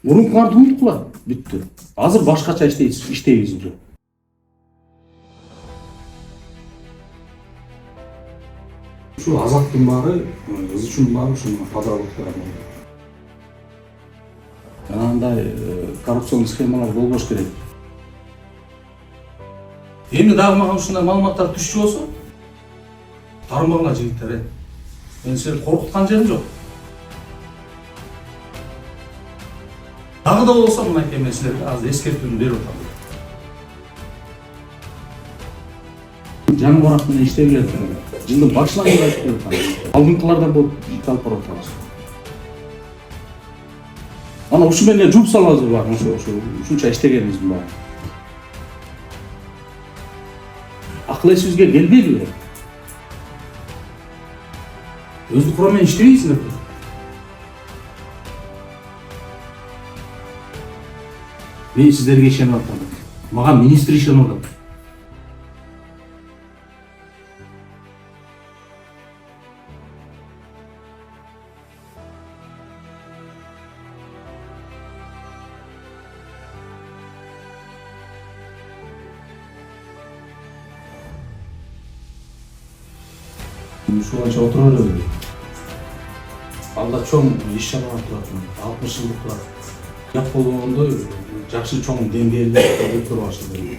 Мурункуларды унуткула, бүттү. Азыр башкача иштейбиз уже. Ушу Азаттын баары, ызчунун баары ушуну подработкалар болду. Андай коррупцион схемалар болбош керек. Эми дагы мага ушундай маалыматтар түшчү болсо, тармагына жигиттер. Мен сени коркуткан жерим жок. Дагы да болсо мынакей мен силерге азыр эскертүүнү берип атам. Жаңбырак менен иштеп келатыр. Жылдын башынан эле иштеп атам. Алдыңкылардан болуп калып барып атабыз. Ана ушу менен жууп салабыз бар, ушунча иштегенибиздин баары. Акыл эсибизге келбейби? Өздүк менен иштебейсиңер. Мен сиздерге ишенип атам. Мага министр ишенип атат. Ушуланча отура бербейм. Алда чоң иш чаралар турат. 60 жылдык турат. Як болгондой жакшы чоң деңгээлде өткөрүп баштады.